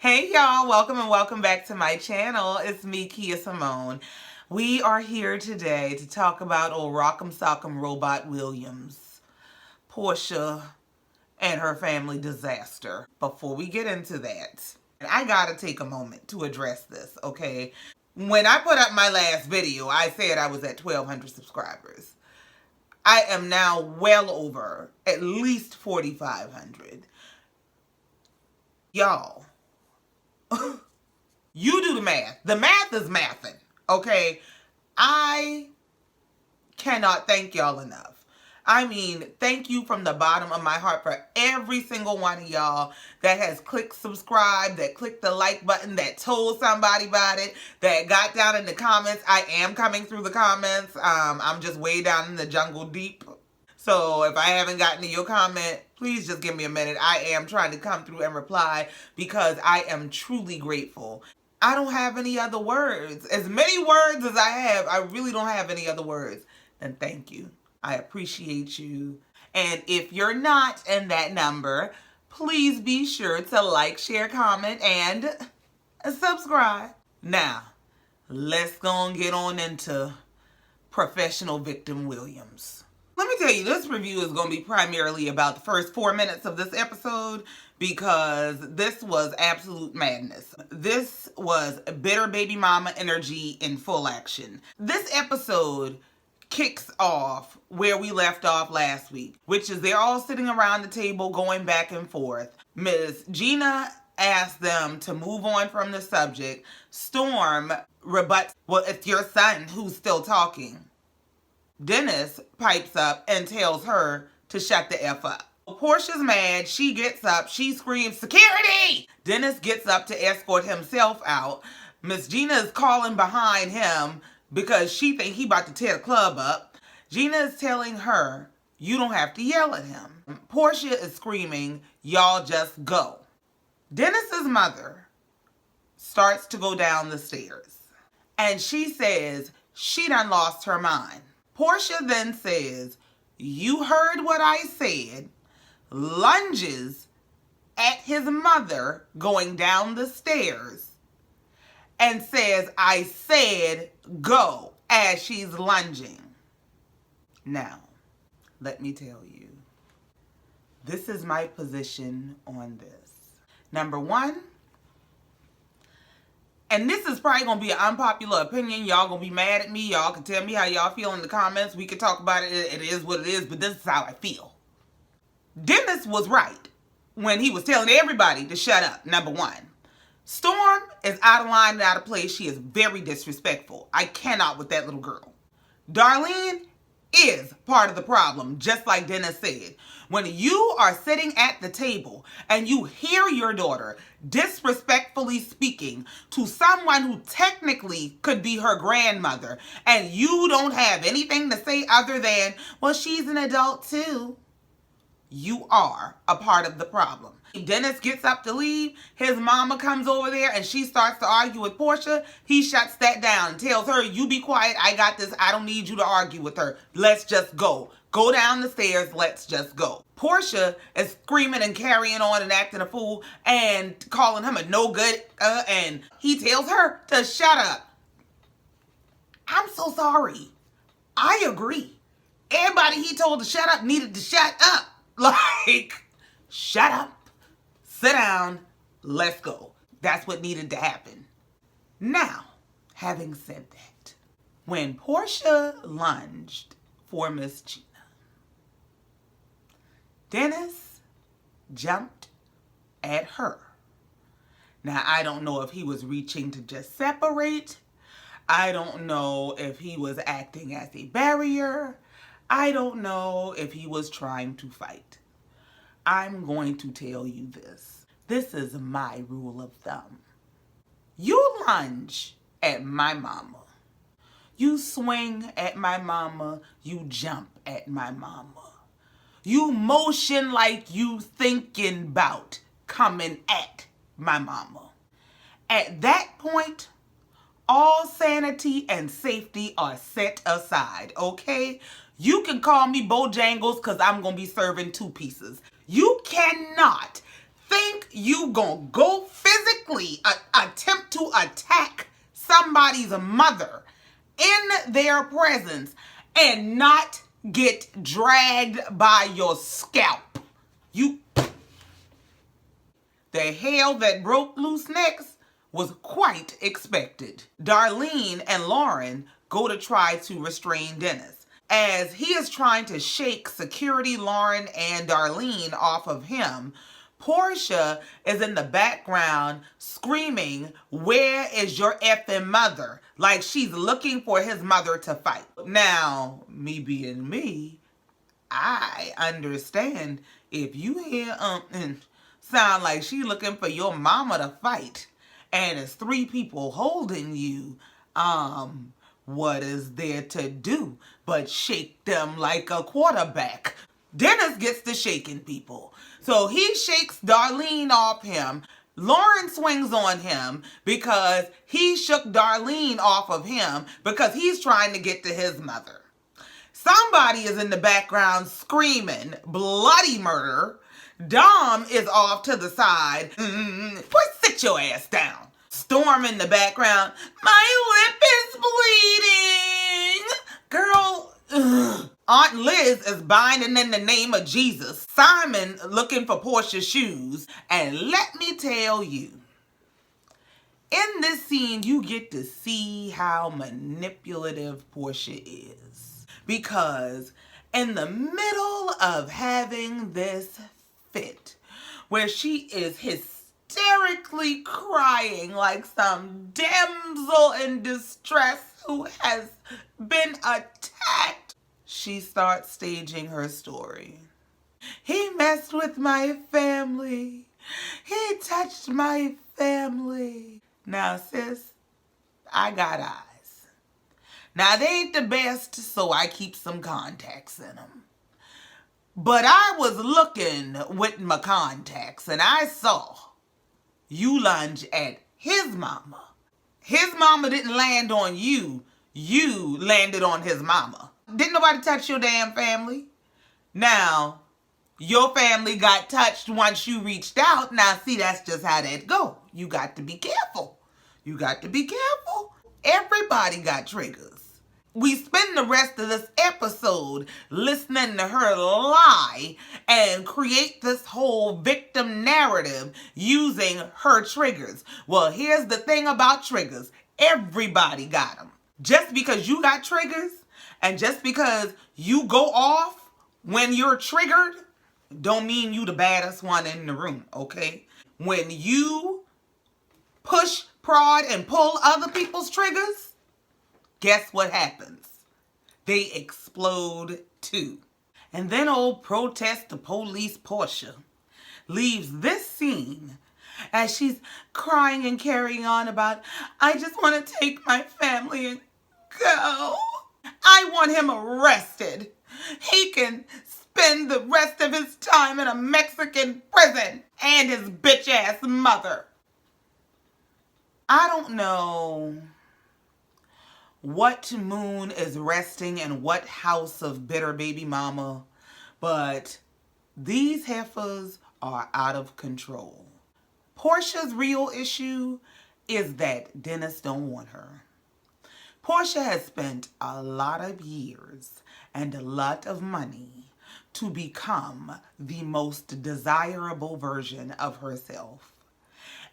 Hey y'all, welcome and welcome back to my channel. It's me, Kia Simone. We are here today to talk about old Rock'em Sock'em Robot Williams, Porsha, and her family disaster. Before we get into that, I gotta take a moment to address this, okay? When I put up my last video, I said I was at 1,200 subscribers. I am now well over at least 4,500. Y'all, you do the math. The math is mathing, okay? I cannot thank y'all enough. I mean, thank you from the bottom of my heart for every single one of y'all that has clicked subscribe, that clicked the like button, that told somebody about it, that got down in the comments. I am coming through the comments. I'm just way down in the jungle deep. So if I haven't gotten to your comment, please just give me a minute. I am trying to come through and reply because I am truly grateful. I don't have any other words. As many words as I have, I really don't have any other words. And thank you. I appreciate you. And if you're not in that number, please be sure to like, share, comment, and subscribe. Now, let's go and get on into professional victim Williams. Let me tell you, this review is going to be primarily about the first 4 minutes of this episode because this was absolute madness. This was bitter baby mama energy in full action. This episode kicks off where we left off last week, which is they're all sitting around the table going back and forth. Miss Gina asked them to move on from the subject. Storm rebuts, well, it's your son who's still talking. Dennis pipes up and tells her to shut the F up. Porsha's mad. She gets up. She screams, "Security!" Dennis gets up to escort himself out. Miss Gina is calling behind him because she thinks he about to tear the club up. Gina is telling her, "You don't have to yell at him." Porsha is screaming, "Y'all just go." Dennis's mother starts to go down the stairs and she says she done lost her mind. Porsha then says, "You heard what I said," lunges at his mother going down the stairs, and says, "I said go," as she's lunging. Now, let me tell you, this is my position on this. Number one, and this is probably going to be an unpopular opinion. Y'all going to be mad at me. Y'all can tell me how y'all feel in the comments. We can talk about it. It is what it is, but this is how I feel. Dennis was right when he was telling everybody to shut up, number one. Storm is out of line and out of place. She is very disrespectful. I cannot with that little girl. Darlene is part of the problem, just like Dennis said. When you are sitting at the table and you hear your daughter disrespectfully speaking to someone who technically could be her grandmother, and you don't have anything to say other than, "Well, she's an adult too," you are a part of the problem. Dennis gets up to leave. His mama comes over there and she starts to argue with Porsha. He shuts that down and tells her, "You be quiet. I got this. I don't need you to argue with her. Let's just go. Go down the stairs. Let's just go." Porsha is screaming and carrying on and acting a fool and calling him a no good. And he tells her to shut up. I'm so sorry. I agree. Everybody he told to shut up needed to shut up. Like, shut up. Sit down, let's go. That's what needed to happen. Now, having said that, when Porsha lunged for Miss Gina, Dennis jumped at her. Now, I don't know if he was reaching to just separate. I don't know if he was acting as a barrier. I don't know if he was trying to fight. I'm going to tell you this. This is my rule of thumb. You lunge at my mama. You swing at my mama. You jump at my mama. You motion like you thinking about coming at my mama. At that point, all sanity and safety are set aside, okay? You can call me Bojangles because I'm going to be serving 2 pieces. You cannot think you going to go physically physically attempt to attack somebody's mother in their presence and not get dragged by your scalp. The hell that broke loose next was quite expected. Darlene and Lauren go to try to restrain Dennis. As he is trying to shake security Lauren and Darlene off of him, Porsha is in the background screaming, "Where is your effing mother?" Like she's looking for his mother to fight. Now, me being me, I understand if you hear sound like she looking for your mama to fight and it's 3 people holding you, what is there to do but shake them like a quarterback? Dennis gets to shaking people. So he shakes Darlene off him. Lauren swings on him because he shook Darlene off of him because he's trying to get to his mother. Somebody is in the background screaming bloody murder. Dom is off to the side. Sit your ass down. Storm in the background. My lip is bleeding. Girl, Aunt Liz is binding in the name of Jesus. Simon looking for Porsha's shoes. And let me tell you, in this scene, you get to see how manipulative Porsha is. Because in the middle of having this fit, where she is hysterically crying like some damsel in distress who has been attacked, she starts staging her story. He messed with my family. He touched my family. Now, sis, I got eyes. Now, they ain't the best, so I keep some contacts in them. But I was looking with my contacts, and I saw you lunge at his mama. His mama didn't land on you. You landed on his mama. Didn't nobody touch your damn family? Now, your family got touched once you reached out. Now, see, that's just how that go. You got to be careful. You got to be careful. Everybody got triggers. We spend the rest of this episode listening to her lie and create this whole victim narrative using her triggers. Well, here's the thing about triggers. Everybody got them. Just because you got triggers and just because you go off when you're triggered don't mean you the baddest one in the room, okay? When you push, prod, and pull other people's triggers, guess what happens? They explode too. And then old protest the police Porsha leaves this scene as she's crying and carrying on about, I just want to take my family and go. I want him arrested. He can spend the rest of his time in a Mexican prison and his bitch ass mother. I don't know what moon is resting in what house of bitter baby mama, but these heifers are out of control. Porsha's real issue is that Dennis don't want her. Porsha has spent a lot of years and a lot of money to become the most desirable version of herself.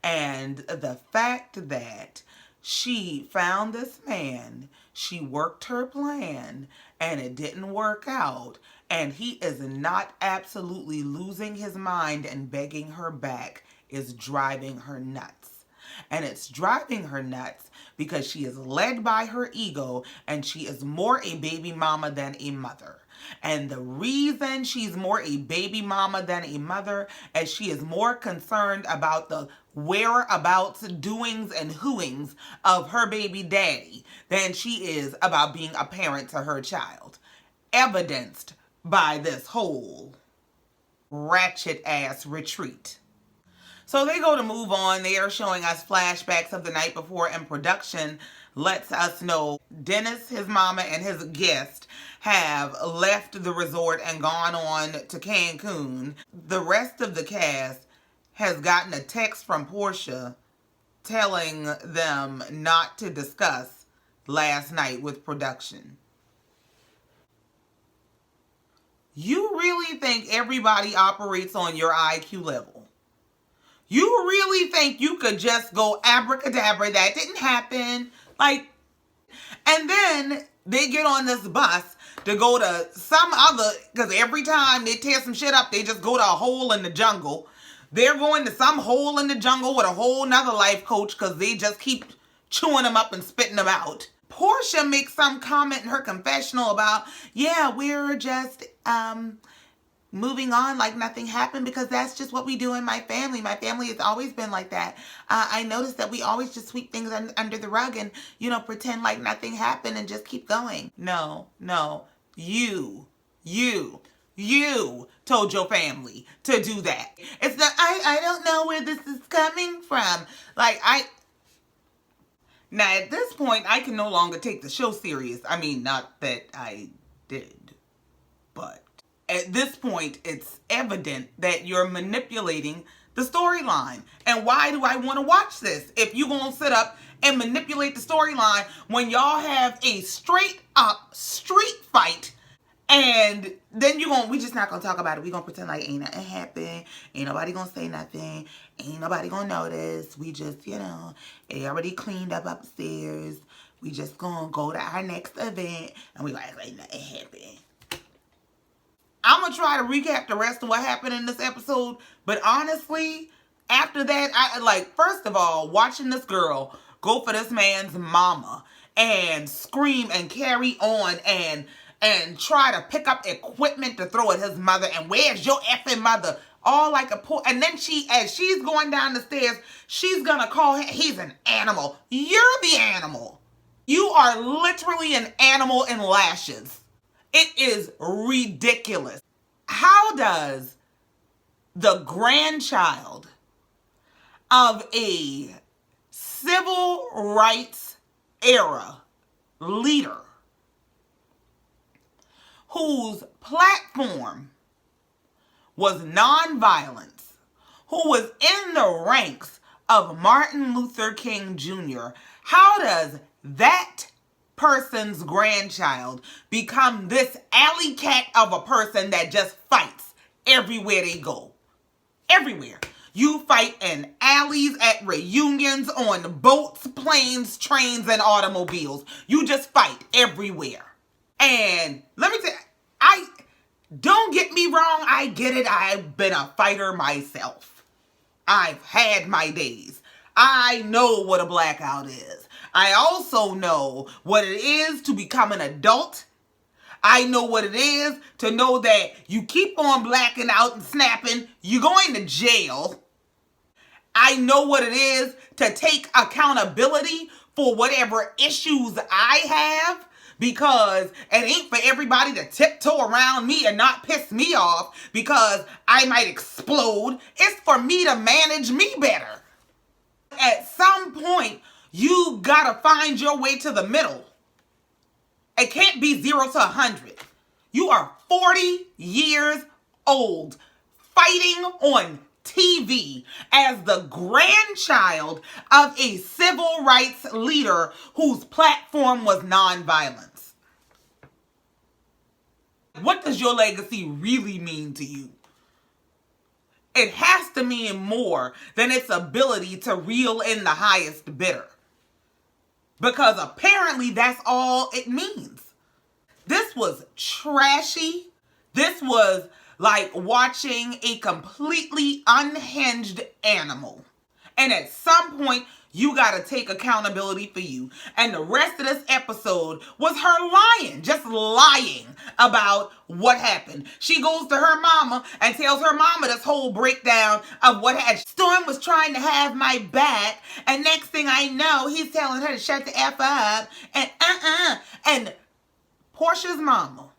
And the fact that she found this man, she worked her plan, and it didn't work out, and he is not absolutely losing his mind and begging her back, is driving her nuts. And it's driving her nuts because she is led by her ego and she is more a baby mama than a mother. And the reason she's more a baby mama than a mother is she is more concerned about the whereabouts, doings, and whoings of her baby daddy than she is about being a parent to her child. Evidenced by this whole ratchet ass retreat. So they go to move on. They are showing us flashbacks of the night before, and production lets us know Dennis, his mama, and his guest have left the resort and gone on to Cancun. The rest of the cast has gotten a text from Porsha telling them not to discuss last night with production. You really think everybody operates on your IQ level? You really think you could just go abracadabra, that didn't happen? Like, and then they get on this bus to go to some other, because every time they tear some shit up, they just go to a hole in the jungle. They're going to some hole in the jungle with a whole nother life coach because they just keep chewing them up and spitting them out. Porsha makes some comment in her confessional about, yeah, we're just moving on like nothing happened because that's just what we do in my family. My family has always been like that. I noticed that we always just sweep things under the rug and, you know, pretend like nothing happened and just keep going. No. You told your family to do that. It's not, I don't know where this is coming from. Now at this point, I can no longer take the show serious. I mean, not that I did, but at this point, it's evident that you're manipulating the storyline. And why do I want to watch this? If you're going to sit up and manipulate the storyline when y'all have a straight up street fight, and then we just not going to talk about it. We going to pretend like ain't nothing happened. Ain't nobody going to say nothing. Ain't nobody going to notice. We just, you know, they already cleaned up upstairs. We just going to go to our next event and we like nothing happened. I'm going to try to recap the rest of what happened in this episode. But honestly, after that, first of all, watching this girl go for this man's mama and scream and carry on and try to pick up equipment to throw at his mother. And where's your effing mother? All like a poor. And then as she's going down the stairs, she's going to call him. He's an animal. You're the animal. You are literally an animal in lashes. It is ridiculous. How does the grandchild of a civil rights era leader whose platform was nonviolence, who was in the ranks of Martin Luther King Jr., how does that person's grandchild become this alley cat of a person that just fights everywhere they go? Everywhere. You fight in alleys, at reunions, on boats, planes, trains, and automobiles. You just fight everywhere. And let me tell you, don't get me wrong, I get it. I've been a fighter myself. I've had my days. I know what a blackout is. I also know what it is to become an adult. I know what it is to know that you keep on blacking out and snapping, you're going to jail. I know what it is to take accountability for whatever issues I have, because it ain't for everybody to tiptoe around me and not piss me off because I might explode. It's for me to manage me better. At some point, you gotta find your way to the middle. It can't be 0 to 100. You are 40 years old, fighting on TV as the grandchild of a civil rights leader whose platform was nonviolence. What does your legacy really mean to you? It has to mean more than its ability to reel in the highest bidder. Because apparently that's all it means. This was trashy. This was like watching a completely unhinged animal. And at some point, you got to take accountability for you. And the rest of this episode was her lying, just lying about what happened. She goes to her mama and tells her mama this whole breakdown of what happened. Storm was trying to have my back, and next thing I know, he's telling her to shut the F up. And Porsha's mama,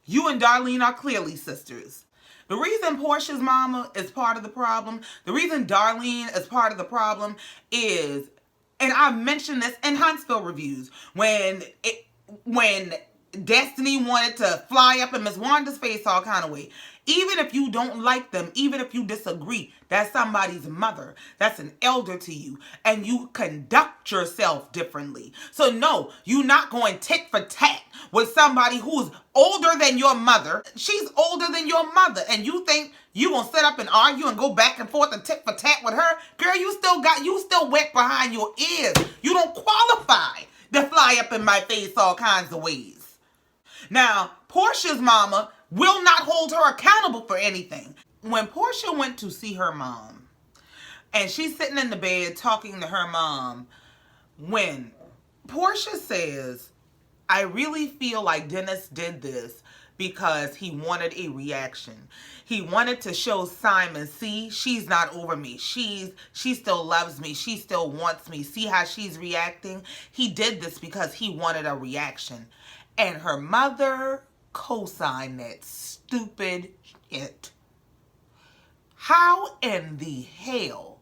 you and Darlene are clearly sisters. The reason Porsha's mama is part of the problem, the reason Darlene is part of the problem is, and I mentioned this in Huntsville reviews, when Destiny wanted to fly up in Miss Wanda's face all kind of way. Even if you don't like them, even if you disagree, that's somebody's mother. That's an elder to you. And you conduct yourself differently. So no, you're not going tit for tat with somebody who's older than your mother. She's older than your mother. And you think you gonna sit up and argue and go back and forth and tit for tat with her? Girl, you still wet behind your ears. You don't qualify to fly up in my face all kinds of ways. Now, Porsha's mama will not hold her accountable for anything. When Porsha went to see her mom, and she's sitting in the bed talking to her mom, when Porsha says, I really feel like Dennis did this because he wanted a reaction. He wanted to show Simon, see, she's not over me. She still loves me. She still wants me. See how she's reacting? He did this because he wanted a reaction. And her mother co-signed that stupid shit. How in the hell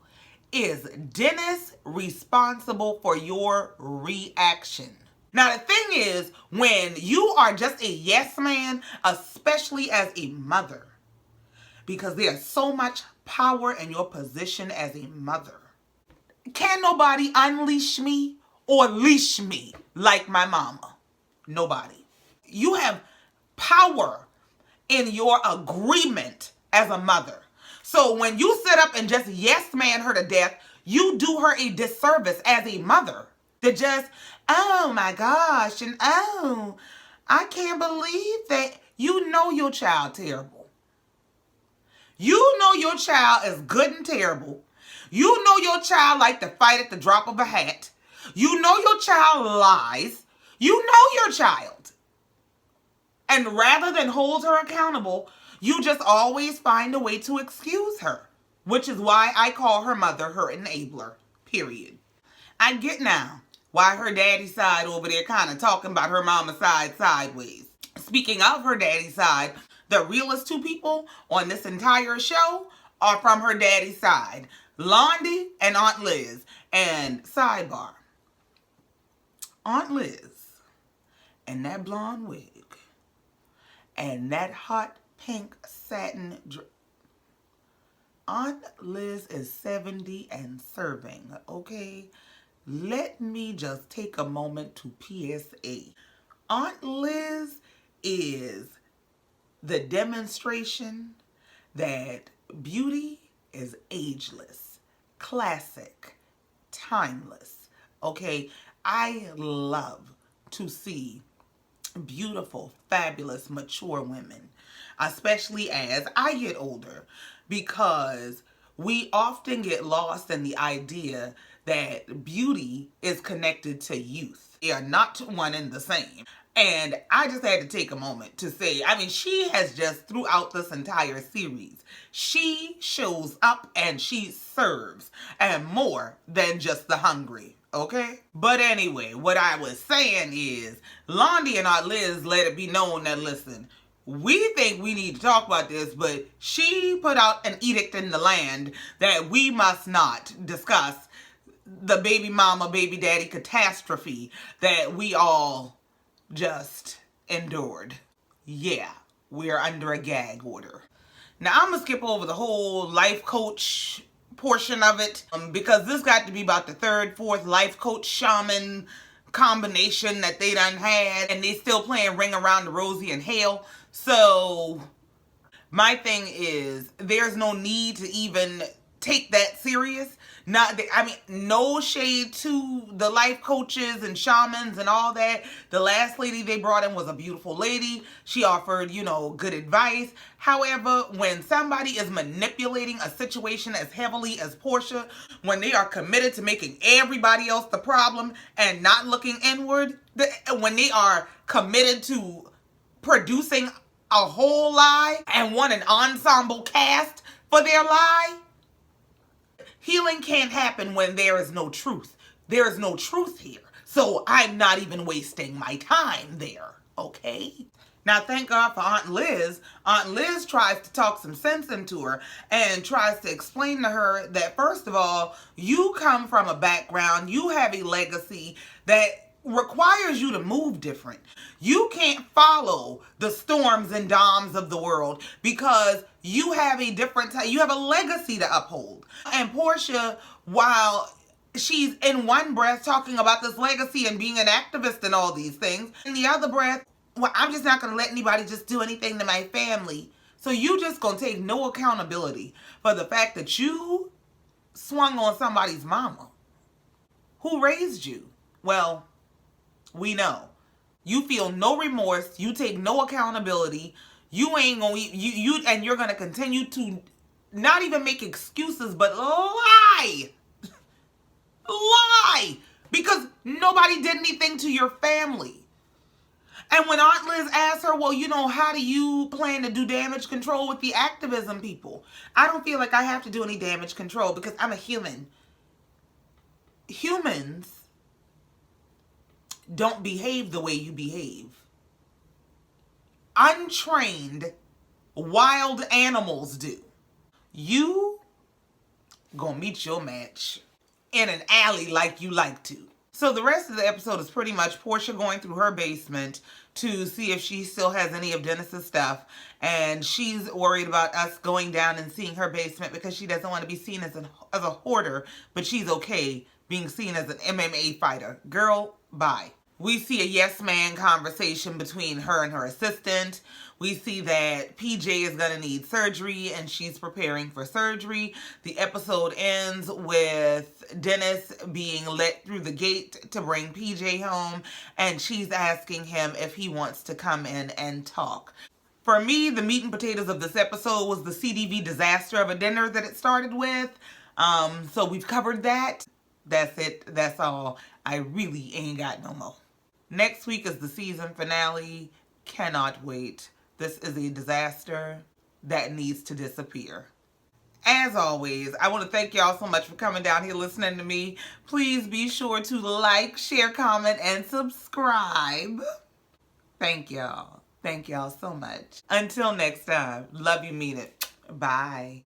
is Dennis responsible for your reaction? Now, the thing is, when you are just a yes man, especially as a mother, because there's so much power in your position as a mother, can nobody unleash me or leash me like my mama? Nobody. You have power in your agreement as a mother. So when you sit up and just yes man her to death, you do her a disservice as a mother. To just, oh my gosh, and oh, I can't believe that. You know your child terrible. You know your child is good and terrible. You know your child like to fight at the drop of a hat. You know your child lies. You know your child. And rather than hold her accountable, you just always find a way to excuse her. Which is why I call her mother her enabler. Period. I get now why her daddy side over there kind of talking about her mama's side sideways. Speaking of her daddy side, the realest two people on this entire show are from her daddy's side. Lunge and Aunt Liz. And sidebar, Aunt Liz and that blonde wig and that hot pink satin dress. Aunt Liz is 70 and serving, okay? Let me just take a moment to PSA. Aunt Liz is the demonstration that beauty is ageless, classic, timeless, okay? I love to see beautiful, fabulous, mature women, especially as I get older, because we often get lost in the idea that beauty is connected to youth. They are not one and the same. And I just had to take a moment to say, I mean, she has just, throughout this entire series, she shows up and she serves, and more than just the hungry, okay? But anyway, what I was saying is, Londi and Aunt Liz let it be known that, listen, we think we need to talk about this, but she put out an edict in the land that we must not discuss the baby mama, baby daddy catastrophe that we all just endured. Yeah, we're under a gag order. Now, I'm going to skip over the whole life coach portion of it because this got to be about the third, fourth life coach shaman combination that they done had, and they still playing Ring Around the Rosie in hell. So my thing is, there's no need to even take that serious. No shade to the life coaches and shamans and all that. The last lady they brought in was a beautiful lady. She offered, good advice. However, when somebody is manipulating a situation as heavily as Porsha, when they are committed to making everybody else the problem and not looking inward, when they are committed to producing a whole lie and want an ensemble cast for their lie, healing can't happen when there is no truth. There is no truth here. So I'm not even wasting my time there, okay? Now, thank God for Aunt Liz. Aunt Liz tries to talk some sense into her and tries to explain to her that, first of all, you come from a background, you have a legacy that requires you to move different. You can't follow the Storms and Doms of the world because you have a different you have a legacy to uphold. And Porsha, while she's in one breath talking about this legacy and being an activist and all these things, in the other breath, well, I'm just not going to let anybody just do anything to my family. So you just going to take no accountability for the fact that you swung on somebody's mama who raised you. Well, we know. You feel no remorse. You take no accountability. You ain't gonna and you're gonna continue to not even make excuses, but lie. Lie. Because nobody did anything to your family. And when Aunt Liz asked her, well, how do you plan to do damage control with the activism people? I don't feel like I have to do any damage control because I'm a human. Humans don't behave the way you behave. Untrained, wild animals do. You gonna meet your match in an alley like you like to. So the rest of the episode is pretty much Porsha going through her basement to see if she still has any of Dennis's stuff. And she's worried about us going down and seeing her basement because she doesn't want to be seen as a hoarder, but she's okay being seen as an MMA fighter. Girl, bye. We see a yes man conversation between her and her assistant. We see that PJ is going to need surgery and she's preparing for surgery. The episode ends with Dennis being let through the gate to bring PJ home, and she's asking him if he wants to come in and talk. For me, the meat and potatoes of this episode was the CDV disaster of a dinner that it started with. So we've covered that. That's it. That's all. I really ain't got no more. Next week is the season finale. Cannot wait. This is a disaster that needs to disappear. As always, I want to thank y'all so much for coming down here listening to me. Please be sure to like, share, comment, and subscribe. Thank y'all. Thank y'all so much. Until next time, love you, mean it. Bye.